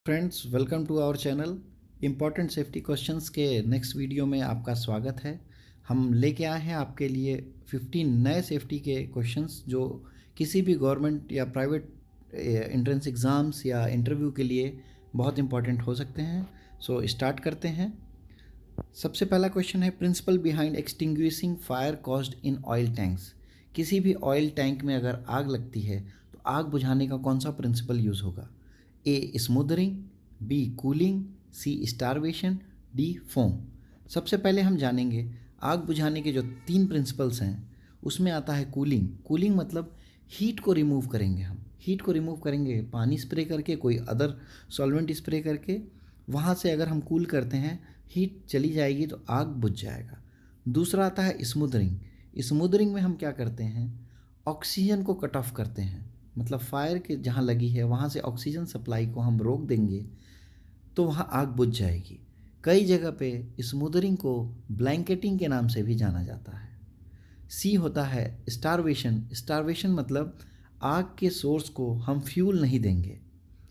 Friends, welcome to our channel. Important safety questions के next video में आपका स्वागत है। हम लेके आए हैं आपके लिए 15 नए सेफ्टी के क्वेश्चंस जो किसी भी गवर्नमेंट या प्राइवेट एंट्रेंस एग्ज़ाम्स या इंटरव्यू के लिए बहुत इंपॉर्टेंट हो सकते हैं। सो स्टार्ट करते हैं। सबसे पहला क्वेश्चन है, principle behind extinguishing fire caused in oil tanks. किसी भी ऑयल टैंक में अगर आग लगती है तो आग बुझाने का कौन सा प्रिंसिपल यूज़ होगा? ए स्मूदरिंग, बी कूलिंग, सी स्टारवेशन, डी फोम। सबसे पहले हम जानेंगे आग बुझाने के जो 3 प्रिंसिपल्स हैं उसमें आता है कूलिंग। कूलिंग मतलब हीट को रिमूव करेंगे। हम हीट को रिमूव करेंगे पानी स्प्रे करके, कोई अदर सॉल्वेंट स्प्रे करके। वहाँ से अगर हम कूल करते हैं, हीट चली जाएगी तो आग बुझ जाएगा। दूसरा आता है स्मूदरिंग। स्मूदरिंग में हम क्या करते हैं, ऑक्सीजन को कट ऑफ करते हैं। मतलब फायर के जहाँ लगी है वहाँ से ऑक्सीजन सप्लाई को हम रोक देंगे तो वहाँ आग बुझ जाएगी। कई जगह पे स्मूदरिंग को ब्लैंकेटिंग के नाम से भी जाना जाता है। सी होता है स्टारवेशन। स्टारवेशन मतलब आग के सोर्स को हम फ्यूल नहीं देंगे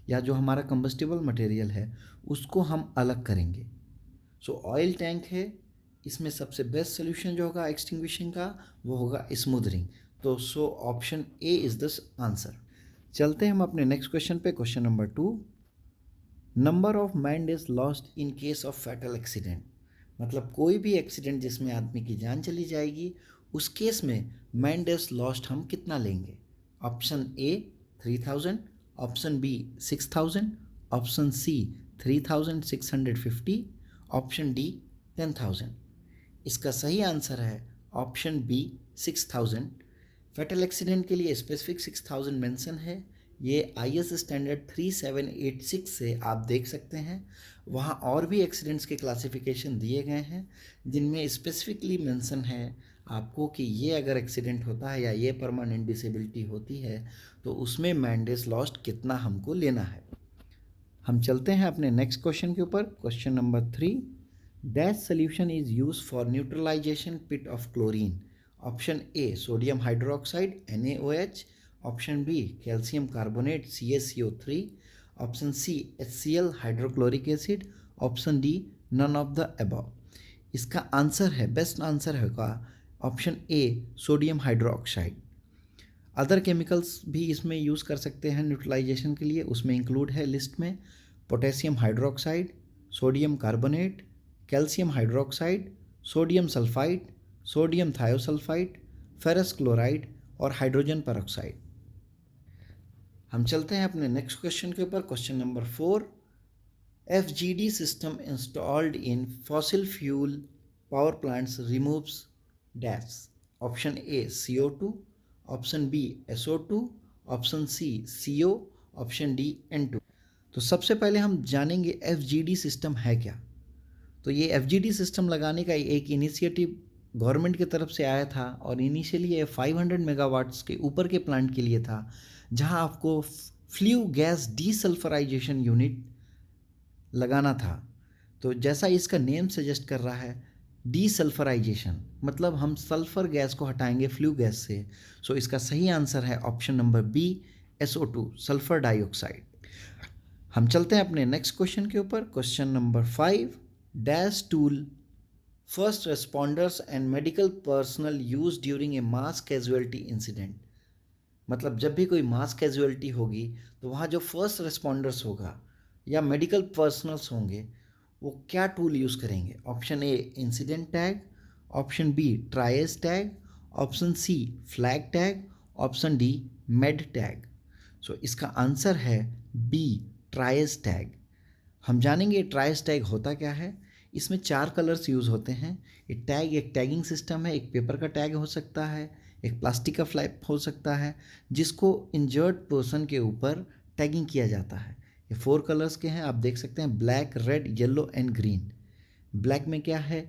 या जो हमारा कंबस्टिबल मटेरियल है उसको हम अलग करेंगे। सो ऑयल टैंक है, इसमें सबसे बेस्ट सोल्यूशन जो होगा एक्सटिंग्विशिंग का वो होगा स्मूदरिंग। तो so option A is the answer. चलते हैं हम अपने नेक्स्ट क्वेश्चन पे। Question number 2, number of man days lost in case of fatal accident. मतलब कोई भी एक्सीडेंट जिसमें आदमी की जान चली जाएगी उस केस में मैन डेज लॉस्ट हम कितना लेंगे? Option A 3000, option B 6000, option C 3650, option D 10,000। इसका सही आंसर है ऑप्शन बी 6000। फैटल एक्सीडेंट के लिए स्पेसिफिक 6000 मेंशन है। ये IS स्टैंडर्ड 3786 से आप देख सकते हैं। वहाँ और भी एक्सीडेंट्स के क्लासिफिकेशन दिए गए हैं जिनमें स्पेसिफिकली मेंशन है आपको कि ये अगर एक्सीडेंट होता है या ये परमानेंट डिसेबिलिटी होती है तो उसमें मैन डेज लॉस्ट कितना हमको लेना है। हम चलते हैं अपने नेक्स्ट क्वेश्चन के ऊपर। Question number 3, dash solution is use for neutralization pit of chlorine. Option A sodium hydroxide NaOH, option B calcium carbonate CaCO3, option C HCl hydrochloric acid, option D none of the above. इसका answer है, best answer होगा option A sodium hydroxide. Other chemicals भी इसमें use कर सकते हैं neutralisation के लिए, उसमें इंक्लूड है लिस्ट में potassium hydroxide, sodium carbonate, calcium hydroxide, sodium sulphide, sodium thiosulphide, ferrous chloride और हाइड्रोजन पेरोक्साइड। हम चलते हैं अपने नेक्स्ट क्वेश्चन के ऊपर। Question number 4, FGD system installed in fossil fuel power plants removes dash. Option A CO2, option B SO2, option C CO, option D N2। तो सबसे पहले हम जानेंगे FGD सिस्टम है क्या। तो ये FGD सिस्टम लगाने का एक इनिशिएटिव गवर्नमेंट की तरफ से आया था और इनिशियली ये 500 मेगावाट्स के ऊपर के प्लांट के लिए था, जहां आपको फ्ल्यू गैस डीसल्फराइजेशन यूनिट लगाना था। तो जैसा इसका नेम सजेस्ट कर रहा है, डीसल्फराइजेशन मतलब हम सल्फर गैस को हटाएंगे फ्ल्यू गैस से। सो इसका सही आंसर है option number B SO2 sulphur dioxide. हम चलते हैं अपने नेक्स्ट क्वेश्चन के ऊपर। Question number 5, dash tool first responders and medical personal use during a mass casualty incident. मतलब जब भी कोई मास कैजुअलिटी होगी तो वहाँ जो फर्स्ट रेस्पॉन्डर्स होगा या मेडिकल पर्सनल्स होंगे वो क्या टूल यूज़ करेंगे? Option A incident tag, option B triage tag, option C flag tag, option D med tag. So इसका आंसर है बी ट्राइस टैग। हम जानेंगे ट्राइस टैग होता क्या है। इसमें 4 कलर्स यूज़ होते हैं। ये टैग एक टैगिंग सिस्टम है। एक पेपर का टैग हो सकता है, एक प्लास्टिक का फ्लैप हो सकता है जिसको इंजर्ड पर्सन के ऊपर टैगिंग किया जाता है। ये 4 कलर्स के हैं, आप देख सकते हैं, black, red, yellow and green. Black में क्या है,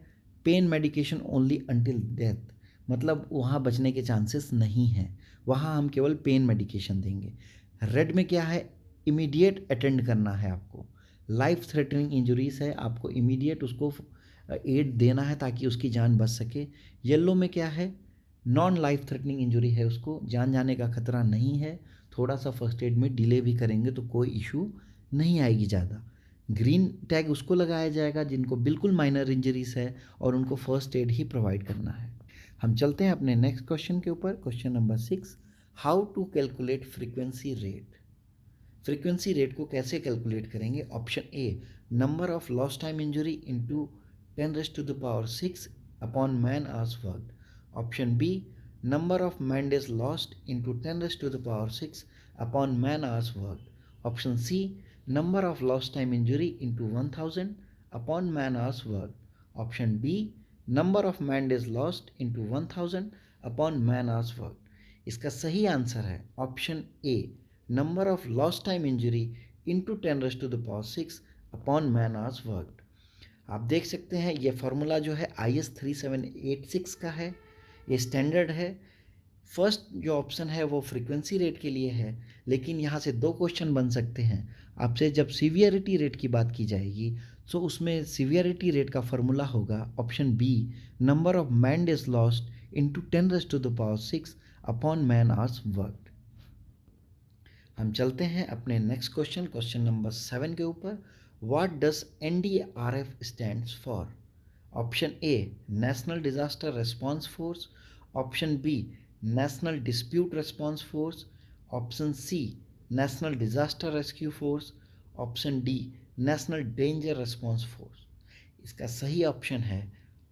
pain medication only until death, मतलब वहाँ बचने के चांसेस नहीं हैं, वहाँ हम केवल पेन मेडिकेशन देंगे। रेड में क्या है, इमीडिएट अटेंड करना है आपको। लाइफ थ्रेटनिंग इंजरीज है, आपको इमीडिएट उसको एड देना है ताकि उसकी जान बच सके। येलो में क्या है, नॉन लाइफ थ्रेटनिंग इंजरी है, उसको जान जाने का खतरा नहीं है, थोड़ा सा फर्स्ट एड में डिले भी करेंगे तो कोई इशू नहीं आएगी ज़्यादा। ग्रीन टैग उसको लगाया जाएगा जिनको बिल्कुल माइनर इंजरीज है और उनको फर्स्ट एड ही प्रोवाइड करना है। हम चलते हैं अपने नेक्स्ट क्वेश्चन के ऊपर। Question number 6, how to calculate frequency rate. Frequency rate को कैसे कैलकुलेट करेंगे? Option A, number of lost time injury into 10⁻6 upon man hours worked. Option B, number of man days lost into 10⁻6 upon man hours worked. Option C, number of lost time injury into 1000 upon man hours worked. Option B, number of man days lost into 1000 upon man hours worked. इसका सही answer है option A, number of lost time injury into 10⁻6 upon man hours worked. आप देख सकते हैं ये formula जो है IS 3786 का है, ये स्टैंडर्ड है। फर्स्ट जो ऑप्शन है वो फ्रीक्वेंसी रेट के लिए है, लेकिन यहाँ से दो क्वेश्चन बन सकते हैं आपसे। जब सीवियरिटी रेट की बात की जाएगी तो उसमें सीवियरिटी रेट का फॉर्मूला होगा option B, number of man days lost into 10⁻6 upon man hours worked. हम चलते हैं अपने नेक्स्ट क्वेश्चन, क्वेश्चन नंबर 7 के ऊपर। What does NDRF stands for? Option A, national disaster response force. Option B, national dispute response force. Option C, national disaster rescue force. Option D, national danger response force. इसका सही option है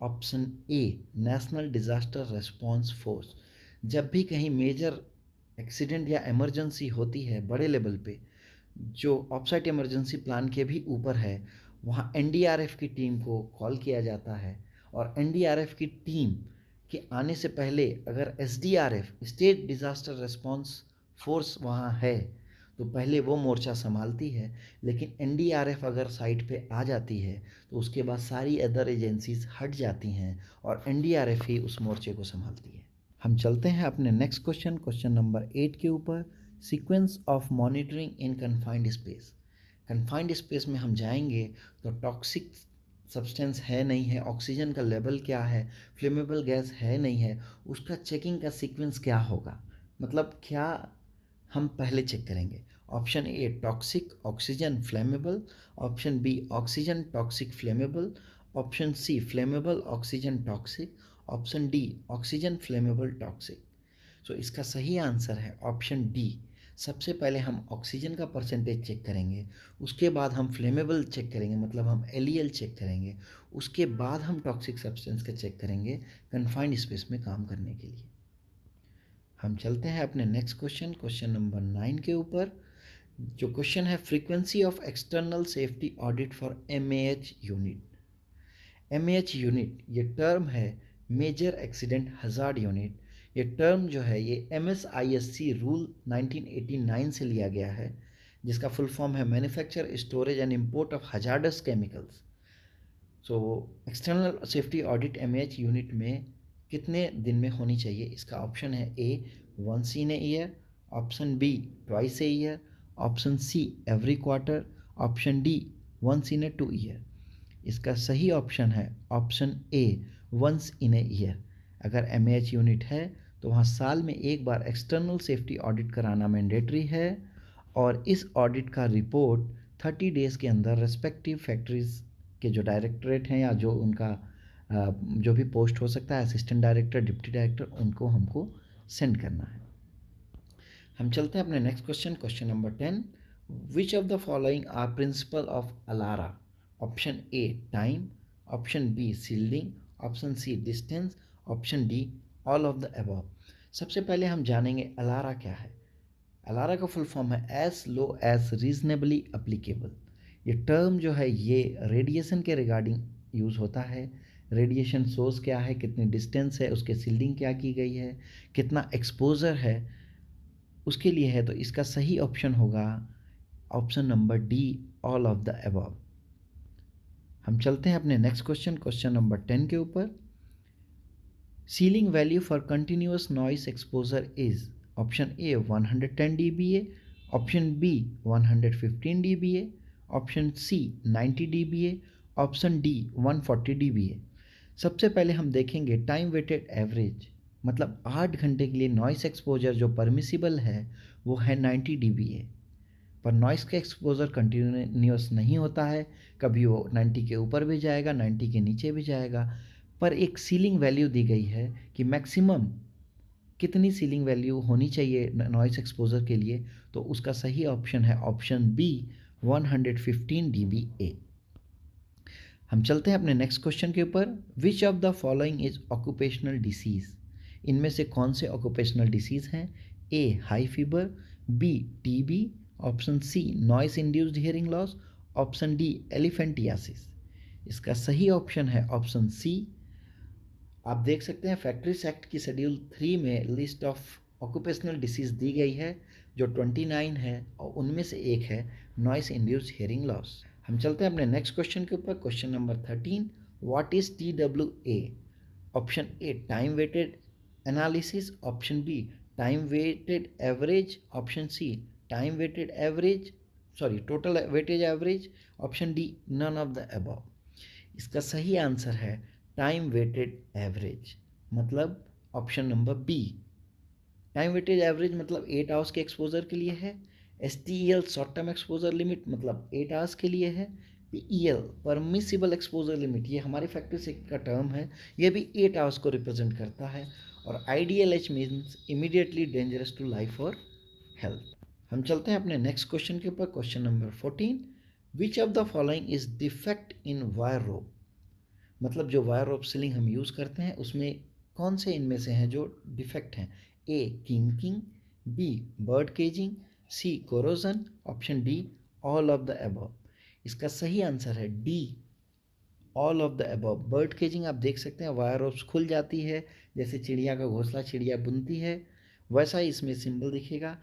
option A, national disaster response force. जब भी कहीं major accident या emergency होती है बड़े लेवल पे, जो ऑफसाइट इमरजेंसी प्लान के भी ऊपर है, वहाँ NDRF की टीम को कॉल किया जाता है। और NDRF की टीम के आने से पहले अगर SDRF, state disaster response force वहाँ है, तो पहले वो मोर्चा संभालती है। लेकिन NDRF अगर साइट पे आ जाती है तो उसके बाद सारी अदर एजेंसीज हट जाती हैं और NDRF ही उस मोर्चे को संभालती है। हम चलते हैं अपने नेक्स्ट क्वेश्चन, क्वेश्चन नंबर 8 के ऊपर। Sequence of monitoring in confined space. Confined space में हम जाएंगे तो टॉक्सिक सब्सटेंस है नहीं है, ऑक्सीजन का लेवल क्या है, फ्लेमेबल गैस है नहीं है, उसका चेकिंग का सीक्वेंस क्या होगा, मतलब क्या हम पहले चेक करेंगे? Option A, toxic oxygen flammable. Option B, oxygen toxic flammable. Option C, flammable oxygen toxic. Option D, oxygen flammable toxic. So इसका सही आंसर है ऑप्शन डी। सबसे पहले हम ऑक्सीजन का परसेंटेज चेक करेंगे, उसके बाद हम फ्लेमेबल चेक करेंगे, मतलब हम LEL चेक करेंगे, उसके बाद हम टॉक्सिक सब्सटेंस का चेक करेंगे कन्फाइंड स्पेस में काम करने के लिए। हम चलते हैं अपने नेक्स्ट क्वेश्चन, क्वेश्चन नंबर 9 के ऊपर। जो क्वेश्चन है, frequency of external safety audit for MAH unit. MAH unit ये टर्म है मेजर एक्सीडेंट हजार्ड यूनिट। ये टर्म जो है ये MSISC रूल 1989 से लिया गया है, जिसका फुल फॉर्म है manufacture, storage and import of hazardous chemicals. So external safety audit MAH unit में कितने दिन में होनी चाहिए? इसका ऑप्शन है A, once in a year. Option B, twice a year. Option C, every quarter. Option D, once in a 2 year. इसका सही ऑप्शन है option A, once in a year. अगर MAH यूनिट है तो वहाँ साल में एक बार एक्सटर्नल सेफ्टी ऑडिट कराना मैंडेटरी है, और इस ऑडिट का रिपोर्ट 30 डेज़ के अंदर रेस्पेक्टिव फैक्ट्रीज़ के जो डायरेक्टरेट हैं या जो उनका जो भी पोस्ट हो सकता है, असिस्टेंट डायरेक्टर, डिप्टी डायरेक्टर, उनको हमको सेंड करना है। हम चलते हैं अपने next question, question number 10। Which of the following are principle of ALARA? Option A, time. Option B, shielding. Option C, distance. Option D, all of the above. सबसे पहले हम जानेंगे अलारा क्या है। अलारा का फुल फॉर्म है as low as reasonably applicable. ये term जो है ये रेडिएशन के रिगार्डिंग यूज़ होता है। रेडिएशन सोर्स क्या है, कितनी डिस्टेंस है, उसके सील्डिंग क्या की गई है, कितना एक्सपोजर है, उसके लिए है। तो इसका सही ऑप्शन होगा option number D, all of the above. हम चलते हैं अपने नेक्स्ट क्वेश्चन, क्वेश्चन नंबर 10 के ऊपर। Ceiling value for continuous noise exposure is option A 110 dBA, option B 115 dBA, option C 90 dBA, option D 140 dBA। सबसे पहले हम देखेंगे टाइम वेटेड एवरेज, मतलब 8 घंटे के लिए नॉइस एक्सपोजर जो परमिसिबल है वो है 90 dBA। पर नॉइस का एक्सपोजर कंटिन्यूस नहीं होता है, कभी वो 90 के ऊपर भी जाएगा, 90 के नीचे भी जाएगा, पर एक सीलिंग वैल्यू दी गई है कि मैक्सिमम कितनी सीलिंग वैल्यू होनी चाहिए नॉइस एक्सपोजर के लिए, तो उसका सही ऑप्शन है ऑप्शन बी 115 dBA। हम चलते हैं अपने नेक्स्ट क्वेश्चन के ऊपर। Which of the following is occupational disease, इनमें से कौन से ऑक्यूपेशनल डिसीज हैं? A high fever, B TB, option C noise induced hearing loss, option D elephantiasis. इसका सही ऑप्शन है ऑप्शन सी। आप देख सकते हैं फैक्ट्रीज एक्ट की शेड्यूल 3 में लिस्ट ऑफ ऑक्यूपेशनल डिसीज दी गई है जो 29 है और उनमें से एक है नॉइस इंड्यूस्ड हियरिंग लॉस। हम चलते हैं अपने नेक्स्ट क्वेश्चन के ऊपर। Question number 13, what is TWA? Option A time weighted analysis, option B time weighted average, option C time weighted average total weightage average, option D none of the above. इसका सही answer है time weighted average, मतलब option number B. Time weightage average मतलब 8 hours के exposure के लिए है। STEL short term exposure limit मतलब 8 आवर्स के लिए है। PEL परमिसिबल एक्सपोजर लिमिट, ये हमारी फैक्ट्री से का टर्म है, ये भी 8 आवर्स को रिप्रेजेंट करता है। और IDLH means immediately dangerous to life और हेल्थ। हम चलते हैं अपने नेक्स्ट क्वेश्चन के ऊपर। Question number 14, which of the following is defect in wire rope? मतलब जो वायर रोप सीलिंग हम यूज़ करते हैं उसमें कौन से इनमें से हैं जो डिफेक्ट हैं? A kinking, B bird caging, C corrosion, option D all of the above. इसका सही आंसर है D all of the above. Bird caging आप देख सकते हैं वायर रोप्स खुल जाती है, जैसे चिड़िया का घोंसला चिड़िया बुनती है वैसा ही इसमें सिंबल दिखेगा।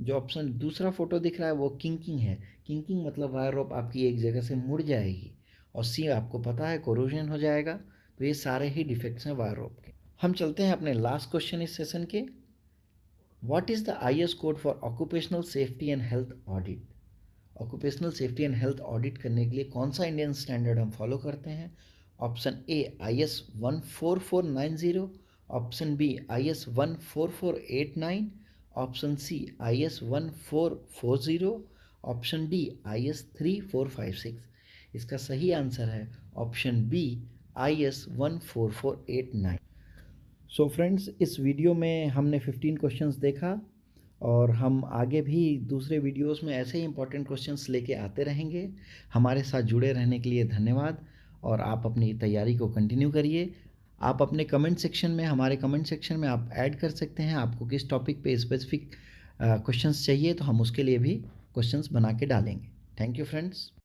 जो ऑप्शन दूसरा फोटो दिख रहा है वो किंकिंग है। किंकिंग मतलब वायर रोप आपकी एक जगह से मुड़ जाएगी। और सी आपको पता है कोरोजन हो जाएगा। तो ये सारे ही डिफेक्ट्स हैं वायर रोप के। हम चलते हैं अपने लास्ट क्वेश्चन इस सेशन के। What is the IS code for occupational safety and health audit? Occupational safety and health audit करने के लिए कौन सा इंडियन स्टैंडर्ड हम फॉलो करते हैं? Option A IS 14490, option B IS 14489, option C IS 1440, option D IS 3456। इसका सही आंसर है option B IS 14489। So friends, इस वीडियो में हमने 15 क्वेश्चंस देखा और हम आगे भी दूसरे वीडियोस में ऐसे ही इंपॉर्टेंट क्वेश्चंस लेके आते रहेंगे। हमारे साथ जुड़े रहने के लिए धन्यवाद और आप अपनी तैयारी को कंटिन्यू करिए। आप अपने कमेंट सेक्शन में हमारे कमेंट सेक्शन में आप ऐड कर सकते हैं आपको किस टॉपिक पे स्पेसिफिक क्वेश्चंस चाहिए, तो हम उसके लिए भी क्वेश्चंस बना के डालेंगे। Thank you friends.